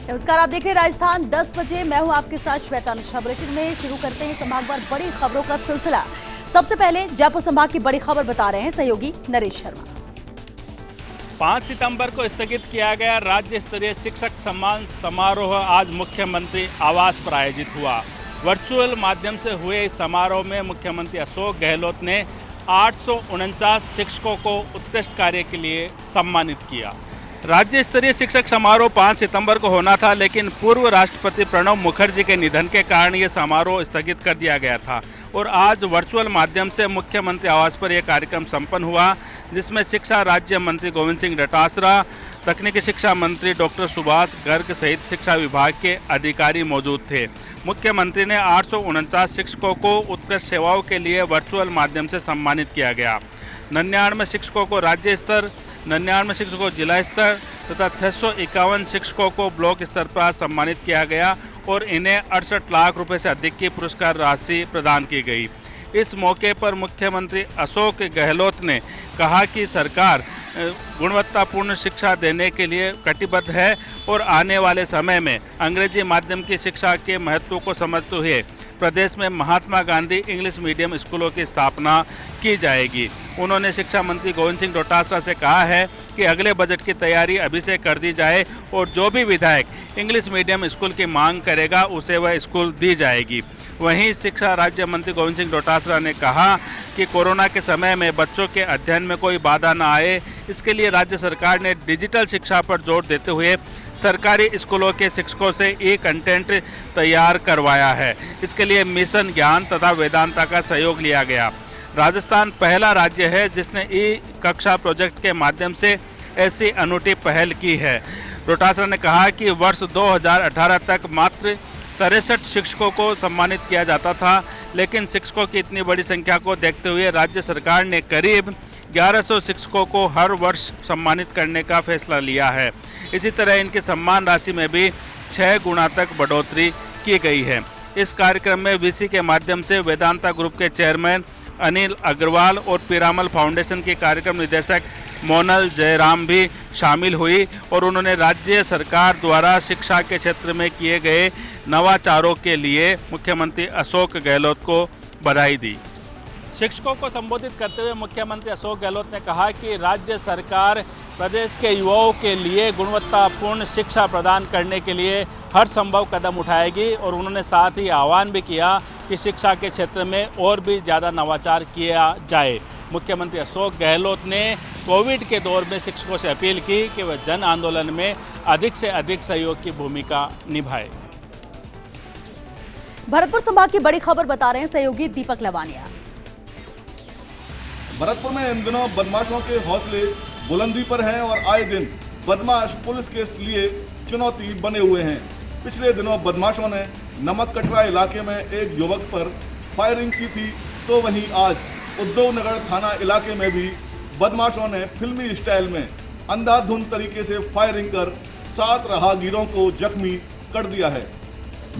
नमस्कार, आप देख रहे हैं राजस्थान 10 बजे। मैं हूं आपके साथ श्वेता अनुषा। बुलेटिन में शुरू करते हैं संभागवार बड़ी खबरों का सिलसिला। सबसे पहले जयपुर संभाग की बड़ी खबर बता रहे हैं सहयोगी नरेश शर्मा। 5 सितंबर को स्थगित किया गया राज्य स्तरीय शिक्षक सम्मान समारोह आज मुख्यमंत्री आवास पर आयोजित हुआ। वर्चुअल माध्यम से हुए इस समारोह में मुख्यमंत्री अशोक गहलोत ने 849 शिक्षकों को उत्कृष्ट कार्य के लिए सम्मानित किया। राज्य स्तरीय शिक्षक समारोह 5 सितंबर को होना था, लेकिन पूर्व राष्ट्रपति प्रणब मुखर्जी के निधन के कारण ये समारोह स्थगित कर दिया गया था और आज वर्चुअल माध्यम से मुख्यमंत्री आवास पर यह कार्यक्रम संपन्न हुआ, जिसमें शिक्षा राज्य मंत्री गोविंद सिंह डोटासरा, तकनीकी शिक्षा मंत्री डॉक्टर सुभाष गर्ग सहित शिक्षा विभाग के अधिकारी मौजूद थे। मुख्यमंत्री ने 849 शिक्षकों को उत्कृष्ट सेवाओं के लिए वर्चुअल माध्यम से सम्मानित किया गया। 99 शिक्षकों को राज्य स्तर, 99 शिक्षकों को जिला स्तर तथा 651 शिक्षकों को ब्लॉक स्तर पर सम्मानित किया गया और इन्हें 68 लाख रुपए से अधिक की पुरस्कार राशि प्रदान की गई। इस मौके पर मुख्यमंत्री अशोक गहलोत ने कहा कि सरकार गुणवत्तापूर्ण शिक्षा देने के लिए कटिबद्ध है और आने वाले समय में अंग्रेजी माध्यम की शिक्षा के महत्व को समझते हुए प्रदेश में महात्मा गांधी इंग्लिश मीडियम स्कूलों की स्थापना की जाएगी। उन्होंने शिक्षा मंत्री गोविंद सिंह डोटासरा से कहा है कि अगले बजट की तैयारी अभी से कर दी जाए और जो भी विधायक इंग्लिश मीडियम स्कूल की मांग करेगा उसे वह स्कूल दी जाएगी। वहीं शिक्षा राज्य मंत्री गोविंद सिंह डोटासरा ने कहा कि कोरोना के समय में बच्चों के अध्ययन में कोई बाधा न आए, इसके लिए राज्य सरकार ने डिजिटल शिक्षा पर जोर देते हुए सरकारी स्कूलों के शिक्षकों से ई कंटेंट तैयार करवाया है। इसके लिए मिशन ज्ञान तथा वेदांता का सहयोग लिया गया। राजस्थान पहला राज्य है जिसने ई कक्षा प्रोजेक्ट के माध्यम से ऐसी अनूठी पहल की है। डोटासरा ने कहा कि वर्ष 2018 तक मात्र 63 शिक्षकों को सम्मानित किया जाता था, लेकिन शिक्षकों की इतनी बड़ी संख्या को देखते हुए राज्य सरकार ने करीब 1100 शिक्षकों को हर वर्ष सम्मानित करने का फैसला लिया है। इसी तरह इनकी सम्मान राशि में भी 6 गुना तक बढ़ोतरी की गई है। इस कार्यक्रम में वीसी के माध्यम से वेदांता ग्रुप के चेयरमैन अनिल अग्रवाल और पिरामल फाउंडेशन के कार्यक्रम निदेशक मोनल जयराम भी शामिल हुई और उन्होंने राज्य सरकार द्वारा शिक्षा के क्षेत्र में किए गए नवाचारों के लिए मुख्यमंत्री अशोक गहलोत को बधाई दी। शिक्षकों को संबोधित करते हुए मुख्यमंत्री अशोक गहलोत ने कहा कि राज्य सरकार प्रदेश के युवाओं के लिए गुणवत्तापूर्ण शिक्षा प्रदान करने के लिए हर संभव कदम उठाएगी और उन्होंने साथ ही आह्वान भी किया कि शिक्षा के क्षेत्र में और भी ज़्यादा नवाचार किया जाए। मुख्यमंत्री अशोक गहलोत ने कोविड के दौर में शिक्षकों से अपील की कि वह जन आंदोलन में अधिक से अधिक सहयोग की भूमिका निभाए। भरतपुर संभाग की बड़ी खबर बता रहे हैं सहयोगी दीपक लवानिया। भरतपुर में इन दिनों बदमाशों के हौसले बुलंदी पर हैं और आए दिन बदमाश पुलिस के लिए चुनौती बने हुए हैं। पिछले दिनों बदमाशों ने नमक कटरा इलाके में एक युवक पर फायरिंग की थी, तो वहीं आज उद्योग नगर थाना इलाके में भी बदमाशों ने फिल्मी स्टाइल में अंधाधुंध तरीके से फायरिंग कर 7 राहगीरों को जख्मी कर दिया है।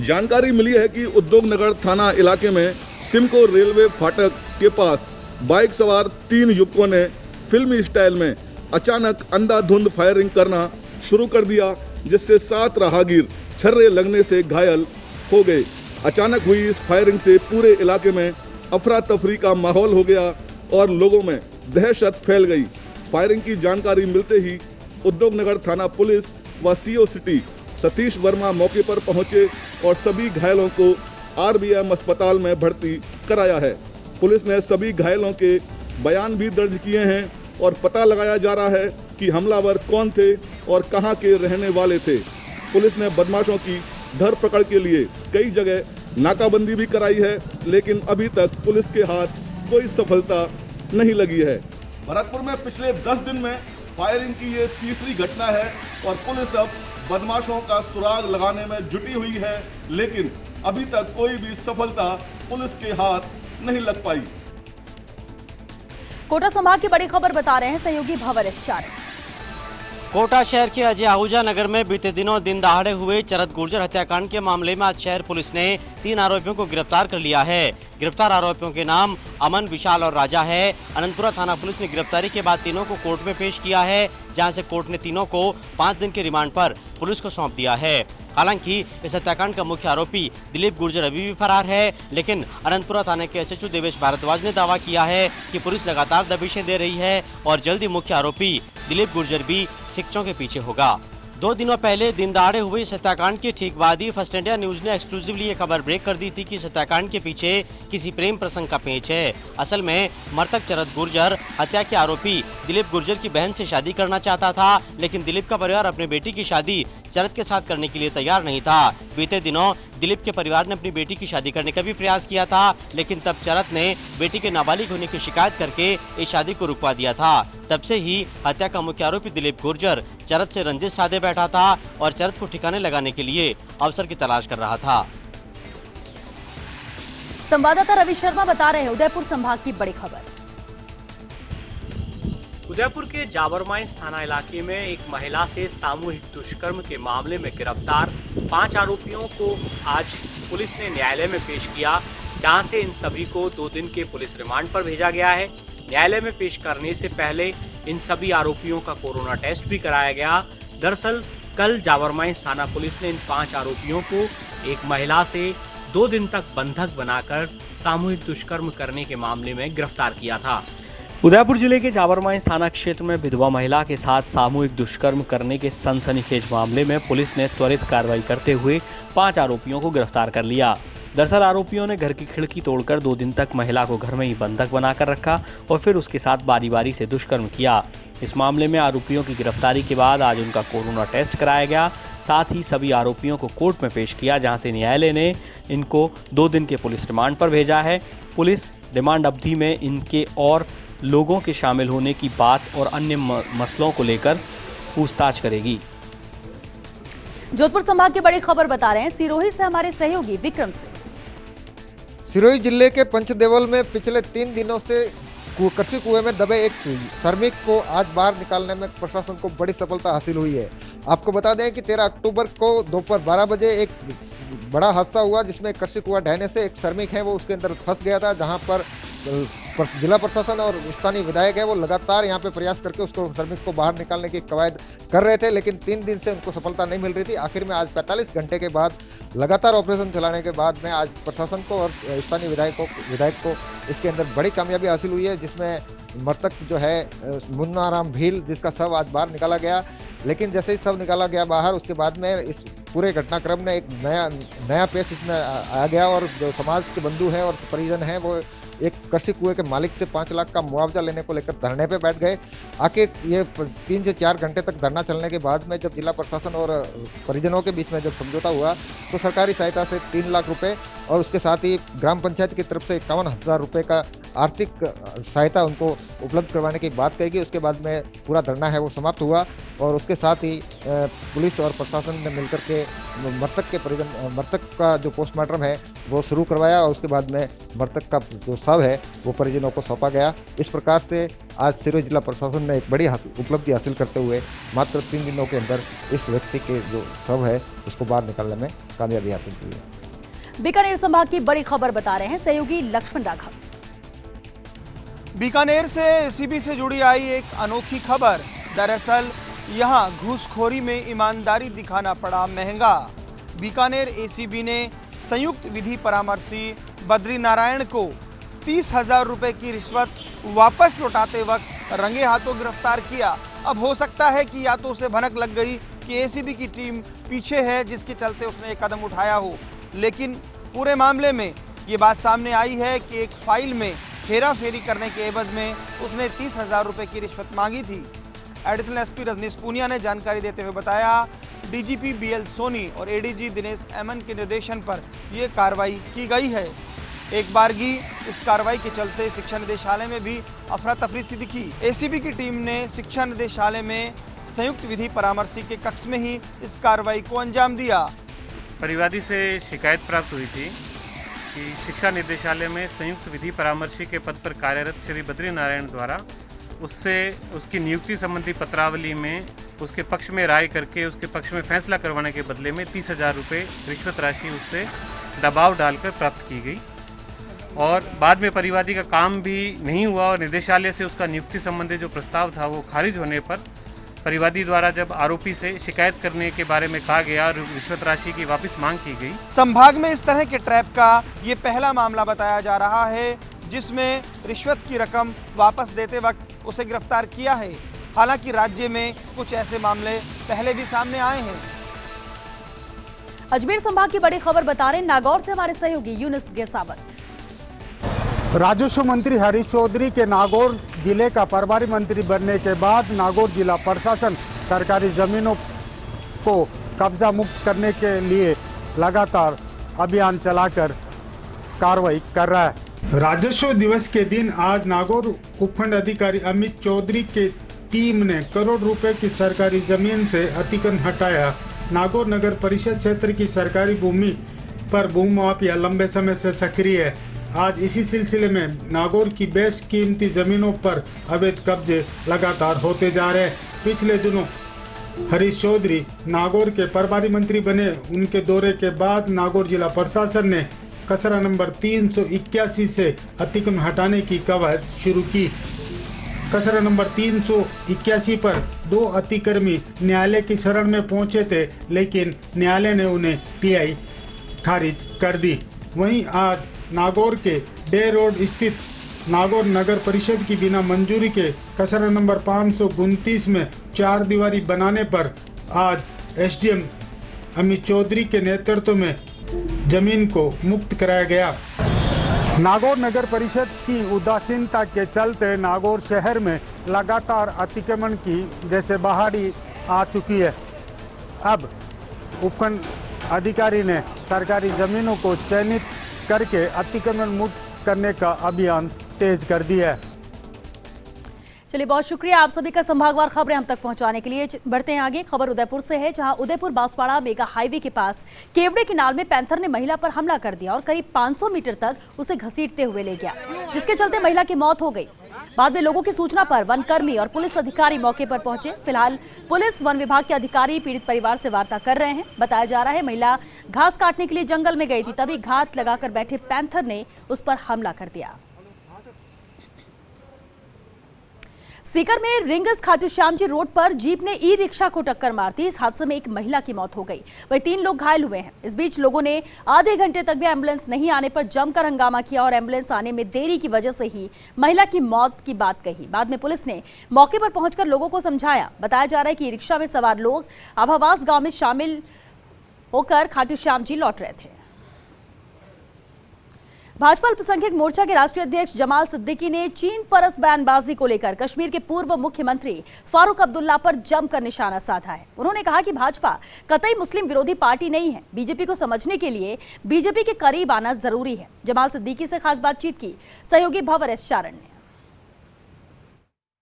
जानकारी मिली है कि उद्योग नगर थाना इलाके में सिमको रेलवे फाटक के पास बाइक सवार 3 युवकों ने फिल्मी स्टाइल में अचानक अंधाधुंध फायरिंग करना शुरू कर दिया, जिससे 7 राहगीर छर्रे लगने से घायल हो गए। अचानक हुई इस फायरिंग से पूरे इलाके में अफरा तफरी का माहौल हो गया और लोगों में दहशत फैल गई। फायरिंग की जानकारी मिलते ही उद्योग नगर थाना पुलिस व सीओ सिटी सतीश वर्मा मौके पर पहुंचे और सभी घायलों को आरबीएम अस्पताल में भर्ती कराया है। पुलिस ने सभी घायलों के बयान भी दर्ज किए हैं और पता लगाया जा रहा है कि हमलावर कौन थे और कहां के रहने वाले थे। पुलिस ने बदमाशों की धरपकड़ के लिए कई जगह नाकाबंदी भी कराई है, लेकिन अभी तक पुलिस के हाथ कोई सफलता नहीं लगी है। भरतपुर में पिछले 10 दिन में फायरिंग की ये तीसरी घटना है और पुलिस अब बदमाशों का सुराग लगाने में जुटी हुई है, लेकिन अभी तक कोई भी सफलता पुलिस के हाथ नहीं लग पाई। कोटा संभाग की बड़ी खबर बता रहे हैं सहयोगी भंवर एस चारण। कोटा शहर के अजय आहूजा नगर में बीते दिनों दिन दहाड़े हुए चरत गुर्जर हत्याकांड के मामले में आज शहर पुलिस ने 3 आरोपियों को गिरफ्तार कर लिया है। गिरफ्तार आरोपियों के नाम अमन, विशाल और राजा है। अनंतपुरा थाना पुलिस ने गिरफ्तारी के बाद तीनों को कोर्ट में पेश किया है, जहां से कोर्ट ने तीनों को 5 दिन के रिमांड पर पुलिस को सौंप दिया है। हालांकि इस हत्याकांड का मुख्य आरोपी दिलीप गुर्जर अभी भी फरार है, लेकिन अनंतपुरा थाने के एसएचओ देवेश भारद्वाज ने दावा किया है कि पुलिस लगातार दबिशें दे रही है और जल्द ही मुख्य आरोपी दिलीप गुर्जर भी शिक्षकों के पीछे होगा। 2 दिनों पहले दिन दहाड़े हुए इस हत्याकांड के ठीक बाद ही फर्स्ट इंडिया न्यूज ने एक्सक्लूसिवली ये खबर ब्रेक कर दी थी कि इस हत्याकांड के पीछे किसी प्रेम प्रसंग का पेच है। असल में मृतक चरत गुर्जर हत्या के आरोपी दिलीप गुर्जर की बहन से शादी करना चाहता था, लेकिन दिलीप का परिवार अपनी बेटी की शादी चरत के साथ करने के लिए तैयार नहीं था। बीते दिनों दिलीप के परिवार ने अपनी बेटी की शादी करने का भी प्रयास किया था, लेकिन तब चरत ने बेटी के नाबालिग होने की शिकायत करके इस शादी को रुकवा दिया था। तब से ही हत्या का मुख्य आरोपी दिलीप गुर्जर चरत से रंजिश साधे बैठा था और चरत को ठिकाने लगाने के लिए अवसर की तलाश कर रहा था। संवाददाता रवि शर्मा बता रहे हैं उदयपुर संभाग की बड़ी खबर। उदयपुर के जाबरमाइंस थाना इलाके में एक महिला से सामूहिक दुष्कर्म के मामले में गिरफ्तार 5 आरोपियों को आज पुलिस ने न्यायालय में पेश किया, जहां से इन सभी को 2 दिन के पुलिस रिमांड पर भेजा गया है। न्यायालय में पेश करने से पहले इन सभी आरोपियों का कोरोना टेस्ट भी कराया गया। दरअसल कल जाबरमाइंस थाना पुलिस ने इन 5 आरोपियों को एक महिला से 2 दिन तक बंधक बनाकर सामूहिक दुष्कर्म करने के मामले में गिरफ्तार किया था। उदयपुर जिले के जाबरमाइंस थाना क्षेत्र में विधवा महिला के साथ सामूहिक दुष्कर्म करने के सनसनीखेज मामले में पुलिस ने त्वरित कार्रवाई करते हुए 5 आरोपियों को गिरफ्तार कर लिया। दरअसल आरोपियों ने घर की खिड़की तोड़कर 2 दिन तक महिला को घर में ही बंधक बनाकर रखा और फिर उसके साथ बारी बारी से दुष्कर्म किया। इस मामले में आरोपियों की गिरफ्तारी के बाद आज उनका कोरोना टेस्ट कराया गया। साथ ही सभी आरोपियों को कोर्ट में पेश किया, जहां से न्यायालय ने इनको 2 दिन के पुलिस रिमांड पर भेजा है। पुलिस रिमांड अवधि में इनके और लोगों के शामिल होने की बात और अन्य मसलों को लेकर पूछताछ करेगी। जोधपुर संभाग की बड़ी खबर बता रहे हैं सिरोही से हमारे सहयोगी विक्रम सिंह। सिरोही जिले के पंचदेवल में पिछले 3 दिनों से कृषि कुएं में दबे एक श्रमिक को आज बाहर निकालने में प्रशासन को बड़ी सफलता हासिल हुई है। आपको बता दें कि 13 अक्टूबर को दोपहर 12 बजे एक बड़ा हादसा हुआ, जिसमें कृषि कुआं ढहने से एक श्रमिक है वो उसके अंदर फंस गया था, जहां पर जिला प्रशासन और स्थानीय विधायक है वो लगातार यहां पे प्रयास करके उसको श्रमिक को बाहर निकालने की कवायद कर रहे थे, लेकिन 3 दिन से उनको सफलता नहीं मिल रही थी। आखिर में आज 45 घंटे के बाद लगातार ऑपरेशन चलाने के बाद में आज प्रशासन को और स्थानीय विधायक को इसके अंदर बड़ी कामयाबी हासिल हुई है, जिसमें मृतक जो है मुन्नाराम भील, जिसका शव आज बाहर निकाला गया। लेकिन जैसे ही शव निकाला गया बाहर, उसके बाद में इस पूरे घटनाक्रम में एक नया पेश इसमें आ गया और जो समाज के बंधु हैं और परिजन हैं वो एक कृषि कुएं के मालिक से 5 लाख का मुआवजा लेने को लेकर धरने पे बैठ गए। आखिर ये 3 से 4 घंटे तक धरना चलने के बाद में जब जिला प्रशासन और परिजनों के बीच में जब समझौता हुआ तो सरकारी सहायता से 3 लाख रुपए और उसके साथ ही ग्राम पंचायत की तरफ से 51,000 रुपये का आर्थिक सहायता उनको उपलब्ध करवाने की बात कही गई। उसके बाद में पूरा धरना है वो समाप्त हुआ और उसके साथ ही पुलिस और प्रशासन ने मिलकर के मृतक का जो पोस्टमार्टम है वो शुरू करवाया और उसके बाद में मृतक का जो शव है वो परिजनों को सौंपा गया। इस प्रकार से आज सिरोही जिला प्रशासन ने एक बड़ी उपलब्धि हासिल करते हुए मात्र 3 दिनों के अंदर इस व्यक्ति के जो शव है उसको बाहर निकालने में कामयाबी हासिल की है। बीकानेर संभाग की बड़ी खबर बता रहे हैं सहयोगी लक्ष्मण राघव। बीकानेर से एसीबी से जुड़ी आई एक अनोखी खबर। दरअसल यहां घूसखोरी में ईमानदारी दिखाना पड़ा महंगा। बीकानेर एसीबी ने संयुक्त विधि परामर्शी बद्री नारायण को 30,000 रुपये की रिश्वत वापस लौटाते वक्त रंगे हाथों गिरफ्तार किया। अब हो सकता है कि या तो उसे भनक लग गई कि एसीबी की टीम पीछे है, जिसके चलते उसने एक कदम उठाया हो, लेकिन पूरे मामले में ये बात सामने आई है कि एक फाइल में हेरा फेरी करने के एवज में उसने 30,000 रुपये की रिश्वत मांगी थी। एडिशनल एसपी रजनीश पूनिया ने जानकारी देते हुए बताया, डीजीपी बीएल सोनी और एडीजी दिनेश एमन के निर्देशन पर यह कार्रवाई की गई है। एक बारगी इस कार्रवाई के चलते शिक्षा निदेशालय में भी अफरा तफरी सी दिखी। एसीबी की टीम ने शिक्षा निदेशालय में संयुक्त विधि परामर्शी के कक्ष में ही इस कार्रवाई को अंजाम दिया। परिवादी से शिकायत प्राप्त हुई थी कि शिक्षा निदेशालय में संयुक्त विधि परामर्शी के पद पर कार्यरत श्री बद्री नारायण द्वारा उससे उसकी नियुक्ति संबंधी पत्रावली में उसके पक्ष में राय करके उसके पक्ष में फैसला करवाने के बदले में 30,000 रुपये रिश्वत राशि उससे दबाव डालकर प्राप्त की गई और बाद में परिवादी का काम भी नहीं हुआ और निदेशालय से उसका नियुक्ति संबंधी जो प्रस्ताव था वो खारिज होने पर परिवादी द्वारा जब आरोपी से शिकायत करने के बारे में कहा गया और रिश्वत राशि की वापस मांग की गई। संभाग में इस तरह के ट्रैप का ये पहला मामला बताया जा रहा है जिसमें रिश्वत की रकम वापस देते वक्त उसे गिरफ्तार किया है। हालांकि राज्य में कुछ ऐसे मामले पहले भी सामने आए हैं। अजमेर संभाग की बड़ी खबर बता रहे हैं नागौर से हमारे सहयोगी यूनुस गेसावत। राजस्व मंत्री हरीश चौधरी के नागौर जिले का प्रभारी मंत्री बनने के बाद नागौर जिला प्रशासन सरकारी जमीनों को कब्जा मुक्त करने के लिए लगातार अभियान चलाकर कार्रवाई कर रहा है। राजस्व दिवस के दिन आज नागौर उपखंड अधिकारी अमित चौधरी के टीम ने करोड़ रुपए की सरकारी जमीन से अतिक्रमण हटाया। नागौर नगर परिषद क्षेत्र की सरकारी भूमि पर भूमि माफिया लंबे समय से सक्रिय है। आज इसी सिलसिले में नागौर की बेश कीमती जमीनों पर अवैध कब्जे लगातार होते जा रहे हैं। पिछले दिनों हरीश चौधरी नागौर के प्रभारी मंत्री बने। उनके दौरे के बाद नागौर जिला प्रशासन ने खसरा नंबर 381 से अतिक्रमण हटाने की कवायद शुरू की। खसरा नंबर 381 पर 2 अतिक्रमी न्यायालय की शरण में पहुंचे थे, लेकिन न्यायालय ने उन्हें टीआई खारिज कर दी। वहीं आज नागौर के डे रोड स्थित नागौर नगर परिषद की बिना मंजूरी के खसरा नंबर 529 में 4 दीवारी बनाने पर आज एसडीएम अमित चौधरी के नेतृत्व में जमीन को मुक्त कराया गया। नागौर नगर परिषद की उदासीनता के चलते नागौर शहर में लगातार अतिक्रमण की जैसे बहाली आ चुकी है। अब उपखंड अधिकारी ने सरकारी जमीनों को चयनित करके अतिक्रमण मुक्त करने का अभियान तेज कर दिया है। चलिए, बहुत शुक्रिया आप सभी का संभागवार खबरें हम तक पहुंचाने के लिए। बढ़ते हैं आगे। खबर उदयपुर से है, जहां उदयपुर बांसवाड़ा मेगा हाईवे के पास केवड़े के नाल में पैंथर ने महिला पर हमला कर दिया और करीब 500 मीटर तक उसे घसीटते हुए ले गया, जिसके चलते महिला की मौत हो गई। बाद में लोगों की सूचना पर वनकर्मी और पुलिस अधिकारी मौके पर पहुंचे। फिलहाल पुलिस वन विभाग के अधिकारी पीड़ित परिवार से वार्ता कर रहे हैं। बताया जा रहा है महिला घास काटने के लिए जंगल में गई थी, तभी घात लगाकर बैठे पैंथर ने उस पर हमला कर दिया। सीकर में रिंगस खाटू श्याम जी रोड पर जीप ने ई रिक्शा को टक्कर मार दी। इस हादसे में एक महिला की मौत हो गई, वहीं 3 लोग घायल हुए हैं। इस बीच लोगों ने आधे घंटे तक भी एम्बुलेंस नहीं आने पर जमकर हंगामा किया और एम्बुलेंस आने में देरी की वजह से ही महिला की मौत की बात कही। बाद में पुलिस ने मौके पर पहुंचकर लोगों को समझाया। बताया जा रहा है कि ई रिक्शा में सवार लोग आभावास गाँव में शामिल होकर खाटू श्याम जी लौट रहे थे। भाजपा अल्पसंख्यक मोर्चा के राष्ट्रीय अध्यक्ष जमाल सिद्दीकी ने चीन परस्त बयानबाजी को लेकर कश्मीर के पूर्व मुख्यमंत्री फारूक अब्दुल्ला पर जमकर निशाना साधा है। उन्होंने कहा कि भाजपा कतई मुस्लिम विरोधी पार्टी नहीं है। बीजेपी को समझने के लिए बीजेपी के करीब आना जरूरी है। जमाल सिद्दीकी से खास बातचीत की सहयोगी भंवर एस चारण ने।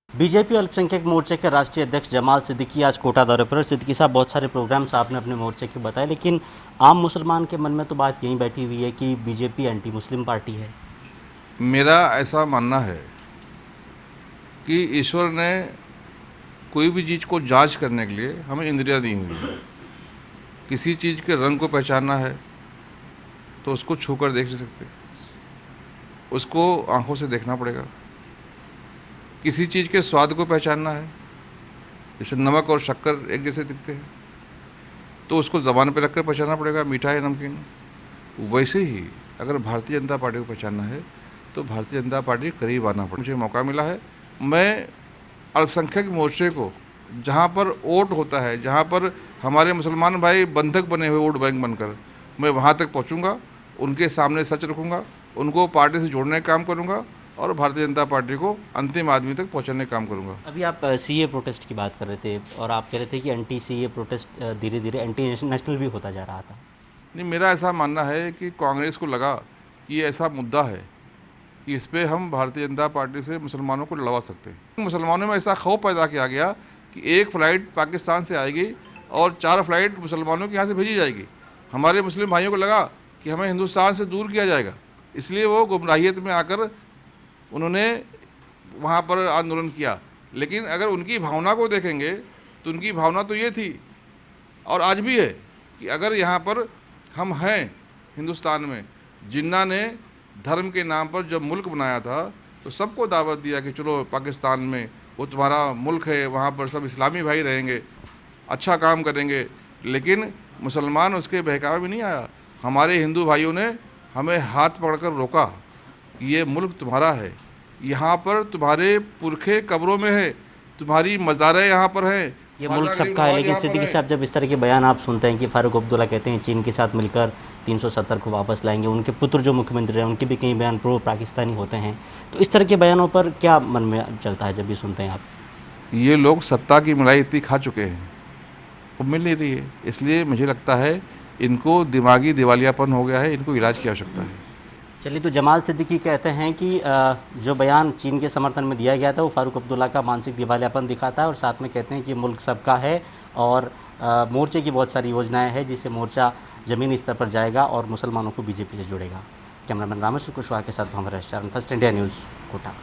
बीजेपी अल्पसंख्यक मोर्चे के राष्ट्रीय अध्यक्ष जमाल सिद्दीकी आज कोटा दौरे पर। सिद्दीकी साहब, बहुत सारे प्रोग्राम्स आपने अपने मोर्चे के बताए, लेकिन आम मुसलमान के मन में तो बात यहीं बैठी हुई है कि बीजेपी एंटी मुस्लिम पार्टी है। मेरा ऐसा मानना है कि ईश्वर ने कोई भी चीज़ को जांच करने के लिए हमें इंद्रियां दी हुई है। किसी चीज़ के रंग को पहचानना है तो उसको छूकर देख नहीं सकते, उसको आंखों से देखना पड़ेगा। किसी चीज़ के स्वाद को पहचानना है, जैसे नमक और शक्कर एक जैसे दिखते हैं तो उसको ज़बान पर रखकर पहचानना पड़ेगा, मीठा है नमकीन। वैसे ही अगर भारतीय जनता पार्टी को पहचानना है तो भारतीय जनता पार्टी के करीब आना पड़ेगा। मुझे मौका मिला है, मैं अल्पसंख्यक मोर्चे को जहाँ पर वोट होता है, जहाँ पर हमारे मुसलमान भाई बंधक बने हुए वोट बैंक बनकर, मैं वहाँ तक पहुँचूँगा, उनके सामने सच रखूँगा, उनको पार्टी से जोड़ने का काम करूँगा और भारतीय जनता पार्टी को अंतिम आदमी तक पहुंचाने का काम करूंगा। अभी आप सीए प्रोटेस्ट की बात कर रहे थे और आप कह रहे थे कि एंटी सीए प्रोटेस्ट धीरे धीरे एंटी नेशनल भी होता जा रहा था। नहीं, मेरा ऐसा मानना है कि कांग्रेस को लगा कि ये ऐसा मुद्दा है कि इस पर हम भारतीय जनता पार्टी से मुसलमानों को लड़वा सकते हैं। मुसलमानों में ऐसा खौफ पैदा किया गया कि एक फ़्लाइट पाकिस्तान से आएगी और 4 फ्लाइट मुसलमानों के यहाँ से भेजी जाएगी। हमारे मुस्लिम भाइयों को लगा कि हमें हिंदुस्तान से दूर किया जाएगा, इसलिए वो गुमराहियत में आकर उन्होंने वहाँ पर आंदोलन किया। लेकिन अगर उनकी भावना को देखेंगे तो उनकी भावना तो ये थी और आज भी है कि अगर यहाँ पर हम हैं हिंदुस्तान में, जिन्ना ने धर्म के नाम पर जब मुल्क बनाया था तो सबको दावत दिया कि चलो पाकिस्तान में वो तुम्हारा मुल्क है, वहाँ पर सब इस्लामी भाई रहेंगे, अच्छा काम करेंगे। लेकिन मुसलमान उसके बहकावे में नहीं आया। हमारे हिंदू भाइयों ने हमें हाथ पकड़कर रोका, ये मुल्क तुम्हारा है, यहाँ पर तुम्हारे पुरखे कब्रों में है, तुम्हारी मज़ारें यहाँ पर हैं, ये मुल्क सबका है। लेकिन सिद्दीकी साहब, जब इस तरह के बयान आप सुनते हैं कि फारूक अब्दुल्ला कहते हैं चीन के साथ मिलकर 370 को वापस लाएंगे, उनके पुत्र जो मुख्यमंत्री हैं उनके भी कई बयान प्रो पाकिस्तानी होते हैं, तो इस तरह के बयानों पर क्या मन में चलता है जब ये सुनते हैं आप? ये लोग सत्ता की मलाई इतनी खा चुके हैं, वो मिल नहीं रही है, इसलिए मुझे लगता है इनको दिमागी दिवालियापन हो गया है, इनको इलाज की आवश्यकता है। चलिए, तो जमाल सिद्दीकी कहते हैं कि जो बयान चीन के समर्थन में दिया गया था वो फारूक अब्दुल्ला का मानसिक दिवालियापन दिखाता है, और साथ में कहते हैं कि मुल्क सबका है और मोर्चे की बहुत सारी योजनाएं हैं जिससे मोर्चा ज़मीनी स्तर पर जाएगा और मुसलमानों को बीजेपी से जोड़ेगा। कैमरामैन रामेश्वर कुशवाहा के साथ भंवर, फर्स्ट इंडिया न्यूज़, कोटा।